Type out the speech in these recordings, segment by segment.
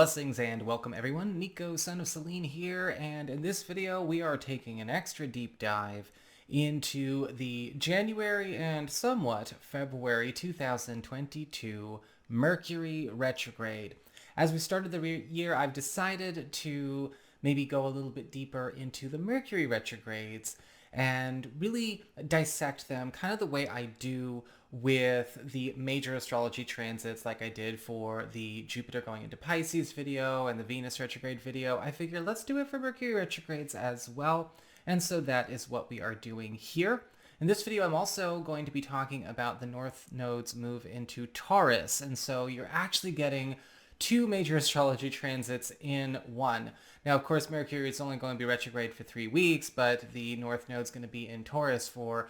Blessings and welcome everyone. Nico, son of Celine here, and in this video we are taking an extra deep dive into the January and somewhat February 2022 Mercury Retrograde. As we started the year, I've decided to maybe go a little bit deeper into the Mercury retrogrades and really dissect them kind of the way I do with the major astrology transits like I did for the Jupiter going into Pisces video and the Venus retrograde video. I figured let's do it for Mercury retrogrades as well. And so that is what we are doing here. In this video, I'm also going to be talking about the North Node's move into Taurus. And so you're actually getting two major astrology transits in one. Now, of course, Mercury is only going to be retrograde for 3 weeks, but the North Node is going to be in Taurus for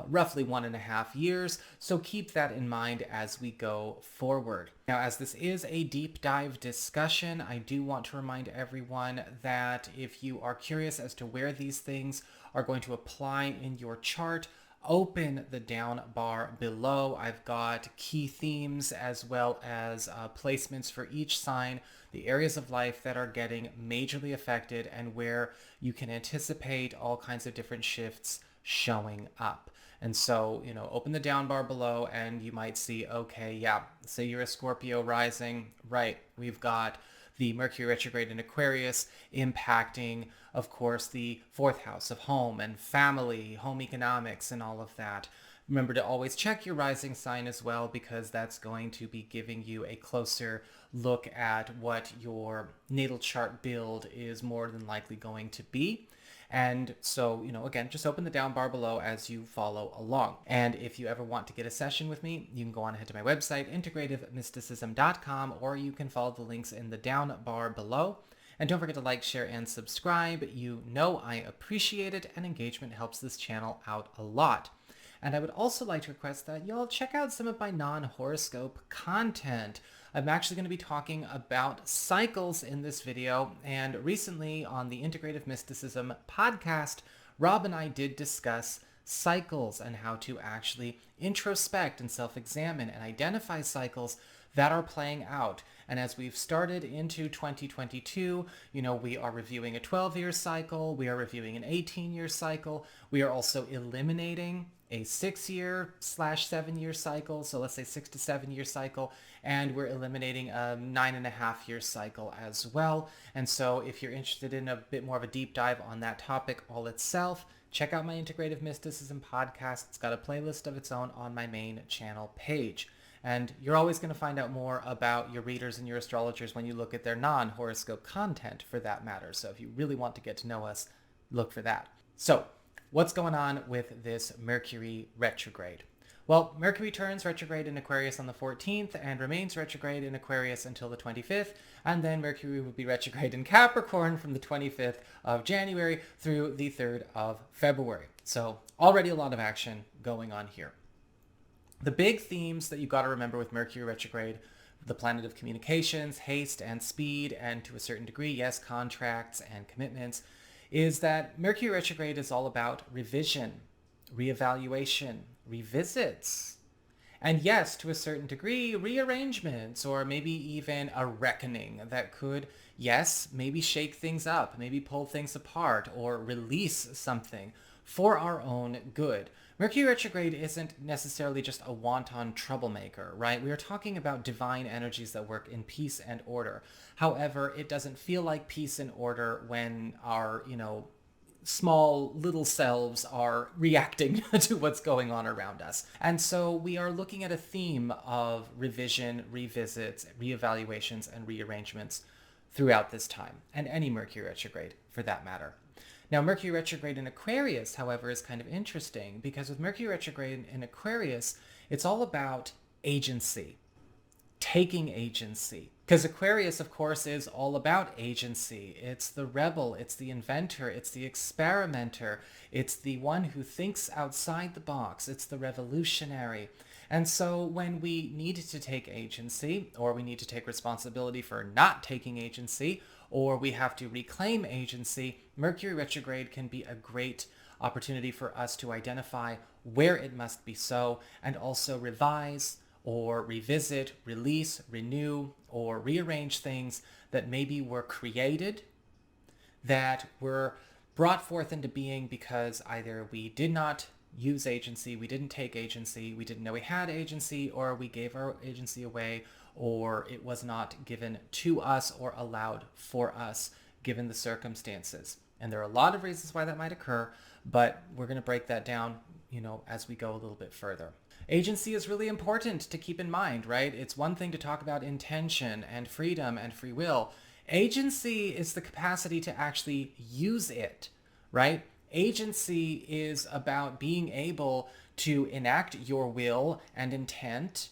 roughly 1.5 years. So keep that in mind as we go forward. Now, as this is a deep dive discussion, I do want to remind everyone that if you are curious as to where these things are going to apply in your chart, open the down bar below. I've got key themes as well as placements for each sign, the areas of life that are getting majorly affected and where you can anticipate all kinds of different shifts showing up. And so, open the down bar below and you might see, okay, yeah, say you're a Scorpio rising, right? We've got the Mercury retrograde in Aquarius impacting, of course, the 4th house of home and family, home economics, and all of that. Remember to always check your rising sign as well, because that's going to be giving you a closer look at what your natal chart build is more than likely going to be. And so, again, just open the down bar below as you follow along. And if you ever want to get a session with me, you can go on ahead to my website, integrativemysticism.com, or you can follow the links in the down bar below. And don't forget to like, share, and subscribe. You know I appreciate it, and engagement helps this channel out a lot. And I would also like to request that y'all check out some of my non-horoscope content. I'm actually going to be talking about cycles in this video, and recently on the Integrative Mysticism podcast, Rob and I did discuss cycles and how to actually introspect and self-examine and identify cycles that are playing out. And as we've started into 2022, we are reviewing a 12-year cycle, we are reviewing an 18-year cycle, we are also eliminating a 6-year/7-year cycle, so let's say 6 to 7 year cycle, and we're eliminating a 9.5-year cycle as well. And so if you're interested in a bit more of a deep dive on that topic all itself, check out my Integrative Mysticism podcast. It's got a playlist of its own on my main channel page. And you're always going to find out more about your readers and your astrologers when you look at their non-horoscope content, for that matter. So if you really want to get to know us, look for that. So what's going on with this Mercury retrograde? Well, Mercury turns retrograde in Aquarius on the 14th and remains retrograde in Aquarius until the 25th. And then Mercury will be retrograde in Capricorn from the 25th of January through the 3rd of February. So already a lot of action going on here. The big themes that you've got to remember with Mercury retrograde: the planet of communications, haste and speed, and to a certain degree, yes, contracts and commitments, is that Mercury retrograde is all about revision, reevaluation, revisits, and yes, to a certain degree, rearrangements, or maybe even a reckoning that could, yes, maybe shake things up, maybe pull things apart, or release something for our own good. Mercury retrograde isn't necessarily just a wanton troublemaker, right? We are talking about divine energies that work in peace and order. However, it doesn't feel like peace and order when our, small little selves are reacting to what's going on around us. And so we are looking at a theme of revision, revisits, reevaluations, and rearrangements throughout this time, and any Mercury retrograde for that matter. Now, Mercury retrograde in Aquarius, however, is kind of interesting, because with Mercury retrograde in Aquarius, it's all about agency, taking agency. Because Aquarius, of course, is all about agency. It's the rebel, it's the inventor, it's the experimenter, it's the one who thinks outside the box, it's the revolutionary. And so when we need to take agency, or we need to take responsibility for not taking agency, or we have to reclaim agency, Mercury retrograde can be a great opportunity for us to identify where it must be so, and also revise or revisit, release, renew, or rearrange things that maybe were created, that were brought forth into being because either we did not use agency, we didn't take agency, we didn't know we had agency, or we gave our agency away, or it was not given to us or allowed for us given the circumstances. And there are a lot of reasons why that might occur, but we're going to break that down, as we go a little bit further. Agency is really important to keep in mind, right? It's one thing to talk about intention and freedom and free will. Agency is the capacity to actually use it, right? Agency is about being able to enact your will and intent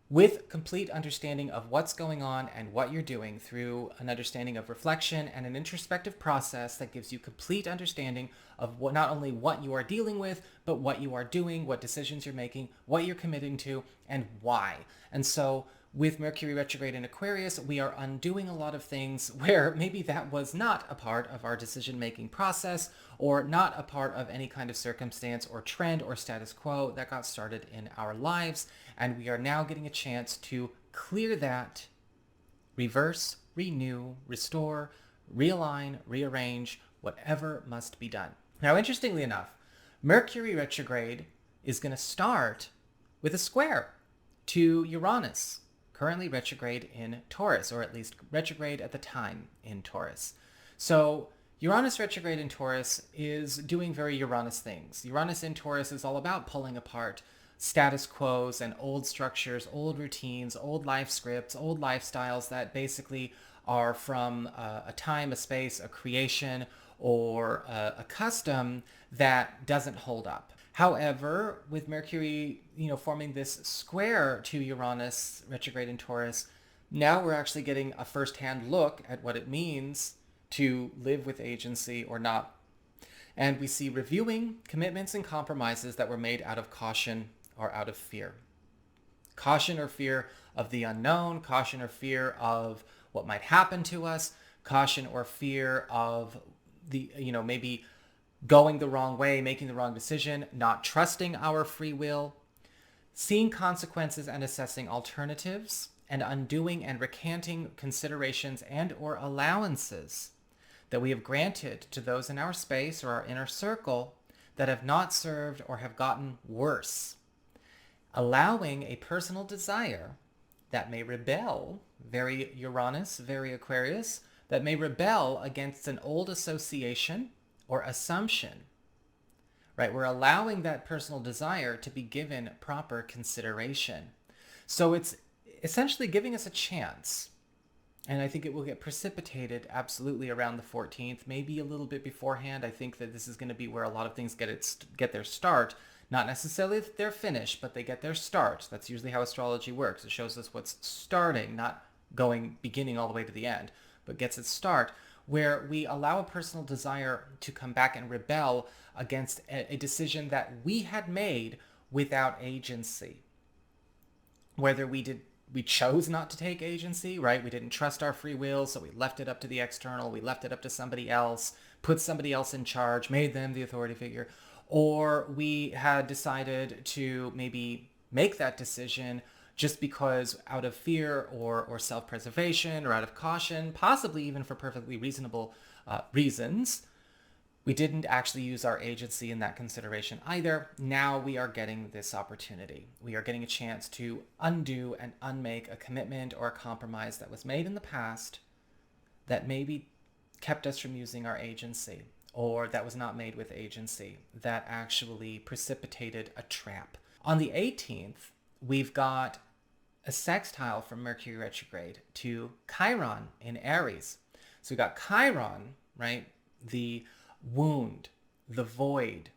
with complete understanding of what's going on and what you're doing through an understanding of reflection and an introspective process that gives you complete understanding of not only what you are dealing with, but what you are doing, what decisions you're making, what you're committing to, and why. And so with Mercury retrograde in Aquarius, we are undoing a lot of things where maybe that was not a part of our decision-making process or not a part of any kind of circumstance or trend or status quo that got started in our lives. And we are now getting a chance to clear that, reverse, renew, restore, realign, rearrange, whatever must be done. Now, interestingly enough, Mercury retrograde is going to start with a square to Uranus, currently retrograde in Taurus, or at least retrograde at the time in Taurus. So Uranus retrograde in Taurus is doing very Uranus things. Uranus in Taurus is all about pulling apart status quos and old structures, old routines, old life scripts, old lifestyles that basically are from a time, a space, a creation, or a custom that doesn't hold up. However, with Mercury, forming this square to Uranus retrograde in Taurus, now we're actually getting a first-hand look at what it means to live with agency or not. And we see reviewing commitments and compromises that were made out of caution or out of fear. Caution or fear of the unknown, caution or fear of what might happen to us, caution or fear of the, maybe going the wrong way, making the wrong decision, not trusting our free will, seeing consequences and assessing alternatives, and undoing and recanting considerations and or allowances that we have granted to those in our space or our inner circle that have not served or have gotten worse. Allowing a personal desire that may rebel, very Uranus, very Aquarius, that may rebel against an old association or assumption, right? We're allowing that personal desire to be given proper consideration. So it's essentially giving us a chance. And I think it will get precipitated absolutely around the 14th, maybe a little bit beforehand. I think that this is going to be where a lot of things get their start. Not necessarily that they're finished, but they get their start. That's usually how astrology works. It shows us what's starting, not beginning all the way to the end, but gets its start, where we allow a personal desire to come back and rebel against a decision that we had made without agency. Whether we chose not to take agency, right? We didn't trust our free will, so we left it up to the external, we left it up to somebody else, put somebody else in charge, made them the authority figure. Or we had decided to maybe make that decision just because out of fear or self-preservation or out of caution, possibly even for perfectly reasonable reasons, we didn't actually use our agency in that consideration either. Now we are getting this opportunity. We are getting a chance to undo and unmake a commitment or a compromise that was made in the past that maybe kept us from using our agency, or that was not made with agency, that actually precipitated a trap. On the 18th, we've got a sextile from Mercury retrograde to Chiron in Aries. So we got Chiron, right? The wound, the void,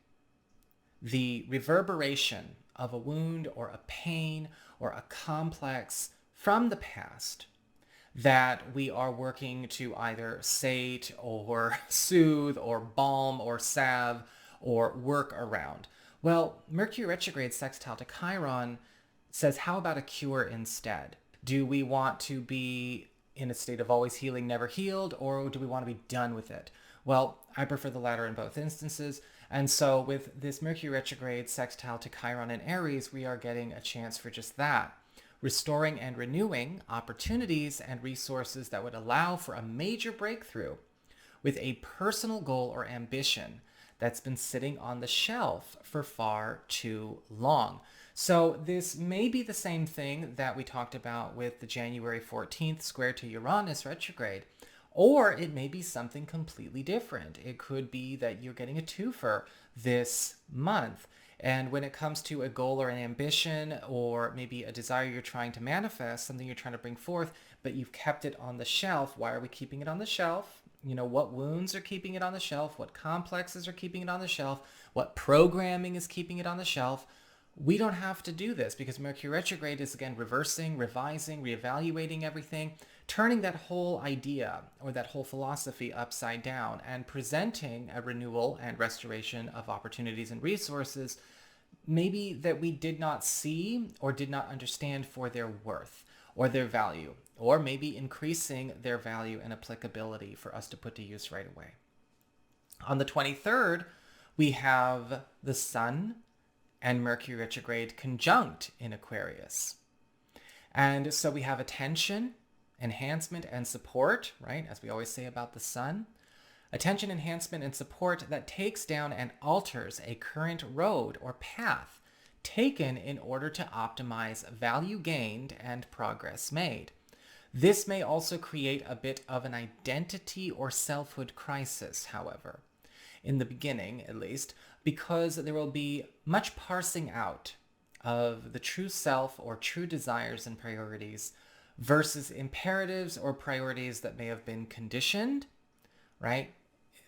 the reverberation of a wound or a pain or a complex from the past that we are working to either sate or soothe or balm or salve or work around. Well, Mercury retrograde sextile to Chiron says, how about a cure instead? Do we want to be in a state of always healing, never healed, or do we want to be done with it? Well, I prefer the latter in both instances. And so with this Mercury retrograde sextile to Chiron and Aries, we are getting a chance for just that. Restoring and renewing opportunities and resources that would allow for a major breakthrough with a personal goal or ambition that's been sitting on the shelf for far too long. So this may be the same thing that we talked about with the January 14th square to Uranus retrograde, or it may be something completely different. It could be that you're getting a twofer this month. And when it comes to a goal or an ambition, or maybe a desire you're trying to manifest, something you're trying to bring forth, but you've kept it on the shelf. Why are we keeping it on the shelf? You know, what wounds are keeping it on the shelf? What complexes are keeping it on the shelf? What programming is keeping it on the shelf? We don't have to do this because Mercury retrograde is, again, reversing, revising, reevaluating everything, turning that whole idea or that whole philosophy upside down and presenting a renewal and restoration of opportunities and resources maybe that we did not see or did not understand for their worth or their value, or maybe increasing their value and applicability for us to put to use right away. On the 23rd, we have the Sun and Mercury retrograde conjunct in Aquarius. And so we have attention, enhancement, and support, right? As we always say about the Sun. Attention, enhancement, and support that takes down and alters a current road or path taken in order to optimize value gained and progress made. This may also create a bit of an identity or selfhood crisis, however, in the beginning at least, because there will be much parsing out of the true self or true desires and priorities versus imperatives or priorities that may have been conditioned, right?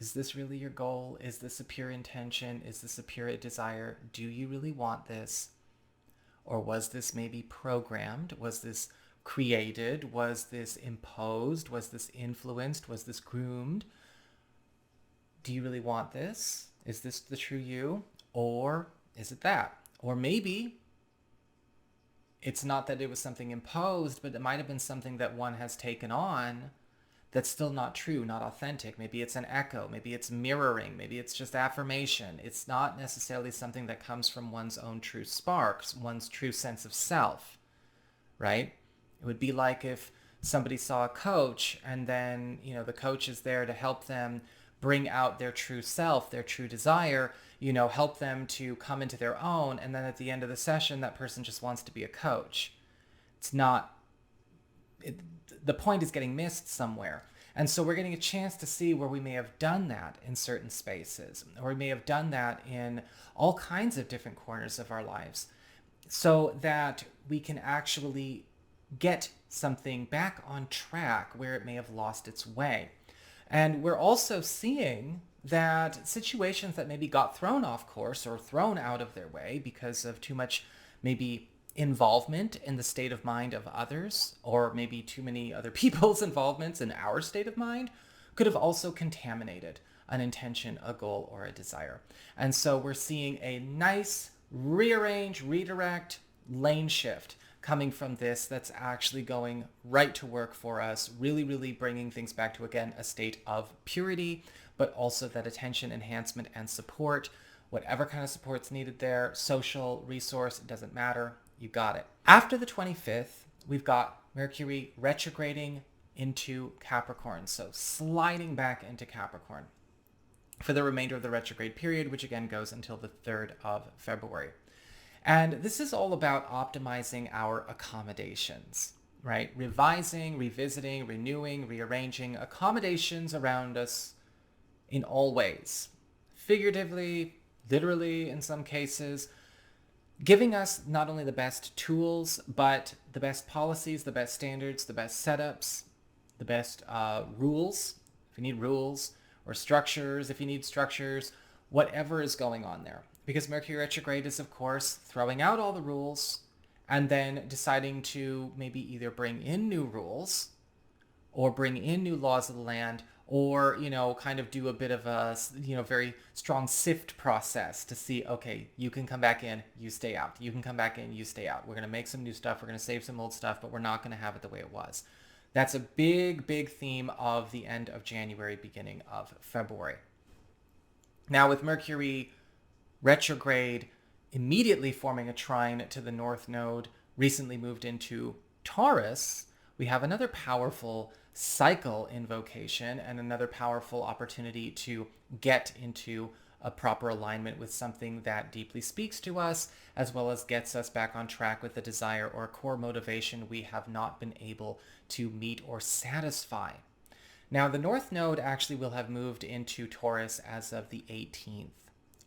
Is this really your goal? Is this a pure intention? Is this a pure desire? Do you really want this? Or was this maybe programmed? Was this created? Was this imposed? Was this influenced? Was this groomed? Do you really want this? Is this the true you? Or is it that? Or maybe it's not that it was something imposed, but it might have been something that one has taken on that's still not true, not authentic. Maybe it's an echo. Maybe it's mirroring. Maybe it's just affirmation. It's not necessarily something that comes from one's own true sparks, one's true sense of self, right? It would be like if somebody saw a coach and then, the coach is there to help them bring out their true self, their true desire, help them to come into their own. And then at the end of the session, that person just wants to be a coach. It's not, the point is getting missed somewhere. And so we're getting a chance to see where we may have done that in certain spaces, or we may have done that in all kinds of different corners of our lives, so that we can actually get something back on track where it may have lost its way. And we're also seeing that situations that maybe got thrown off course or thrown out of their way because of too much maybe involvement in the state of mind of others, or maybe too many other people's involvements in our state of mind, could have also contaminated an intention, a goal, or a desire. And so we're seeing a nice rearrange, redirect, lane shift coming from this that's actually going right to work for us, really, really bringing things back to, again, a state of purity, but also that attention, enhancement, and support, whatever kind of support's needed there, social, resource, it doesn't matter, you got it. After the 25th, we've got Mercury retrograding into Capricorn, so sliding back into Capricorn for the remainder of the retrograde period, which again goes until the 3rd of February. And this is all about optimizing our accommodations, right? Revising, revisiting, renewing, rearranging accommodations around us in all ways. Figuratively, literally in some cases, giving us not only the best tools, but the best policies, the best standards, the best setups, the best rules, if you need rules, or structures, if you need structures, whatever is going on there. Because Mercury retrograde is, of course, throwing out all the rules and then deciding to maybe either bring in new rules or bring in new laws of the land, or, kind of do a bit of a, very strong sift process to see, okay, you can come back in, you stay out. You can come back in, you stay out. We're going to make some new stuff. We're going to save some old stuff, but we're not going to have it the way it was. That's a big, big theme of the end of January, beginning of February. Now, with Mercury retrograde immediately forming a trine to the North Node, recently moved into Taurus, we have another powerful cycle invocation and another powerful opportunity to get into a proper alignment with something that deeply speaks to us, as well as gets us back on track with the desire or core motivation we have not been able to meet or satisfy. Now, the North Node actually will have moved into Taurus as of the 18th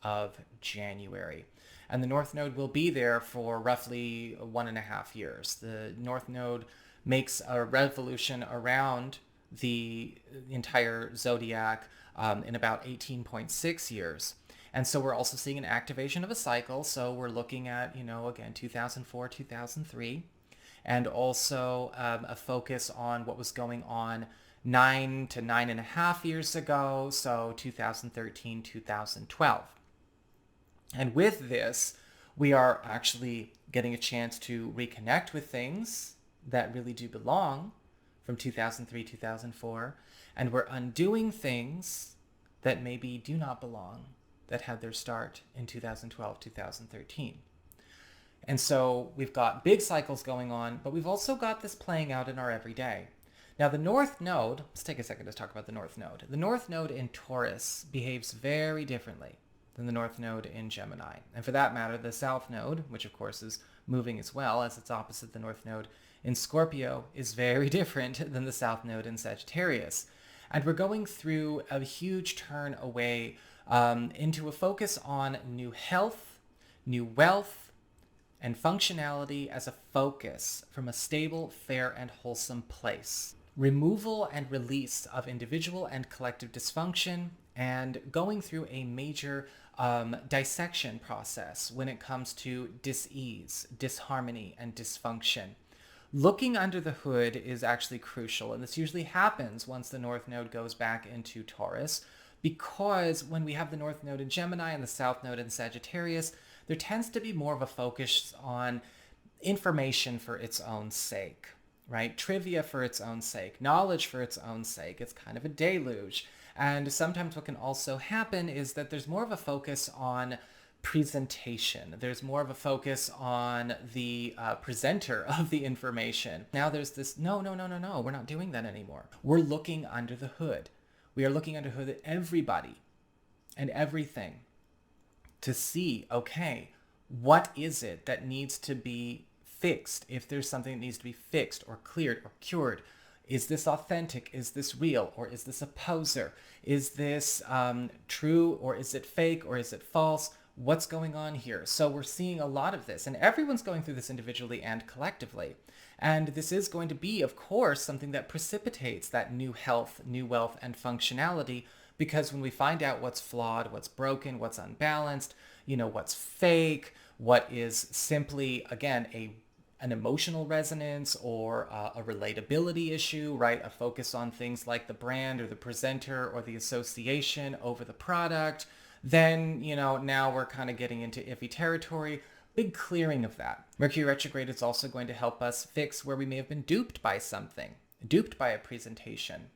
of January. And the North Node will be there for roughly 1.5 years. The North Node makes a revolution around the entire zodiac in about 18.6 years. And so we're also seeing an activation of a cycle. So we're looking at, again, 2004, 2003, and also a focus on what was going on 9 to 9.5 years ago. So 2013, 2012. And with this, we are actually getting a chance to reconnect with things that really do belong from 2003, 2004. And we're undoing things that maybe do not belong, that had their start in 2012, 2013. And so we've got big cycles going on, but we've also got this playing out in our everyday. Now, the North Node, let's take a second to talk about the North Node. The North Node in Taurus behaves very differently than the North Node in Gemini. And for that matter, the South Node, which of course is moving as well as it's opposite the North Node in Scorpio, is very different than the South Node in Sagittarius. And we're going through a huge turn away into a focus on new health, new wealth, and functionality as a focus from a stable, fair, and wholesome place. Removal and release of individual and collective dysfunction, and going through a major dissection process when it comes to dis-ease, disharmony, and dysfunction. Looking under the hood is actually crucial, and this usually happens once the North Node goes back into Taurus, because when we have the North Node in Gemini and the South Node in Sagittarius, there tends to be more of a focus on information for its own sake, right? Trivia for its own sake, knowledge for its own sake. It's kind of a deluge. And sometimes what can also happen is that there's more of a focus on presentation. There's more of a focus on the presenter of the information. Now there's this, no, we're not doing that anymore. We're looking under the hood. We are looking under the hood at everybody and everything to see, okay, what is it that needs to be fixed? If there's something that needs to be fixed or cleared or cured, is this authentic? Is this real? Or is this a poser? Is this true? Or is it fake? Or is it false? What's going on here? So we're seeing a lot of this, and everyone's going through this individually and collectively. And this is going to be, of course, something that precipitates that new health, new wealth, and functionality, because when we find out what's flawed, what's broken, what's unbalanced, what's fake, what is simply, again, an emotional resonance or a relatability issue, right? A focus on things like the brand or the presenter or the association over the product, then, now we're kind of getting into iffy territory. Big clearing of that. Mercury retrograde is also going to help us fix where we may have been duped by something, duped by a presentation,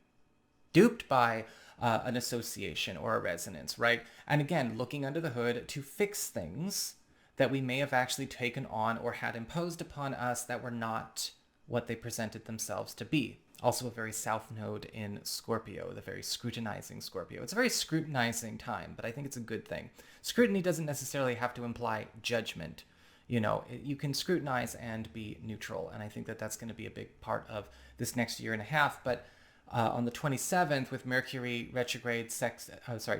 duped by an association or a resonance, right? And again, looking under the hood to fix things that we may have actually taken on or had imposed upon us that were not what they presented themselves to be. Also a very South Node in Scorpio, the very scrutinizing Scorpio. It's a very scrutinizing time, but I think it's a good thing. Scrutiny doesn't necessarily have to imply judgment. You can scrutinize and be neutral, and I think that that's going to be a big part of this next year and a half. But on the 27th, with Mercury retrograde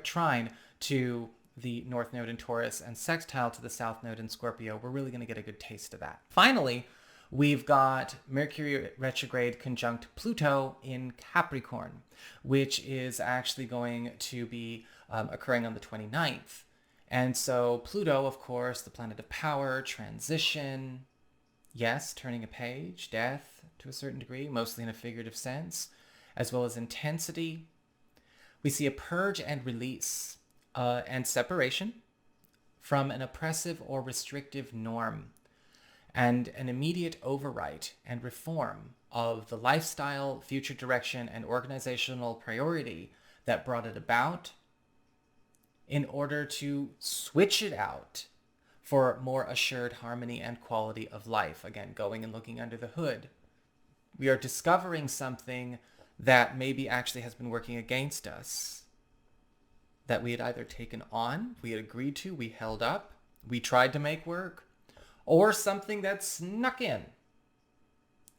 trine to the North Node in Taurus and sextile to the South Node in Scorpio, we're really going to get a good taste of that. Finally, we've got Mercury retrograde conjunct Pluto in Capricorn, which is actually going to be occurring on the 29th. And so Pluto, of course, the planet of power, transition, yes, turning a page, death to a certain degree, mostly in a figurative sense, as well as intensity. We see a purge and release and separation from an oppressive or restrictive norm, and an immediate overwrite and reform of the lifestyle, future direction, and organizational priority that brought it about in order to switch it out for more assured harmony and quality of life. Again, going and looking under the hood. We are discovering something that maybe actually has been working against us, that we had either taken on, we had agreed to, we held up, we tried to make work, or something that snuck in.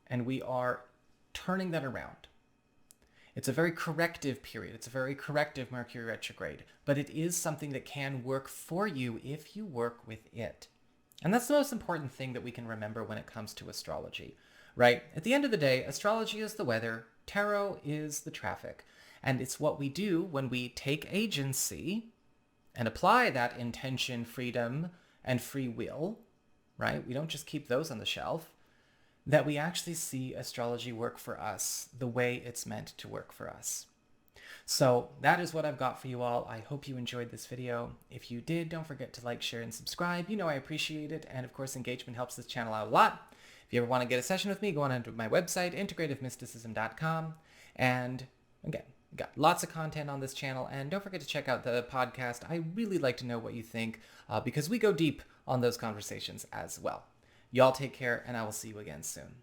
And we are turning that around. It's a very corrective period. It's a very corrective Mercury retrograde, but it is something that can work for you if you work with it. And that's the most important thing that we can remember when it comes to astrology, right? At the end of the day, astrology is the weather, tarot is the traffic, and it's what we do when we take agency and apply that intention, freedom, and free will, right? We don't just keep those on the shelf, that we actually see astrology work for us the way it's meant to work for us. So that is what I've got for you all. I hope you enjoyed this video. If you did, don't forget to like, share, and subscribe. You know I appreciate it. And of course, engagement helps this channel out a lot. If you ever want to get a session with me, go on to my website, integrativemysticism.com. And again, got lots of content on this channel. And don't forget to check out the podcast. I really like to know what you think because we go deep on those conversations as well. Y'all take care, and I will see you again soon.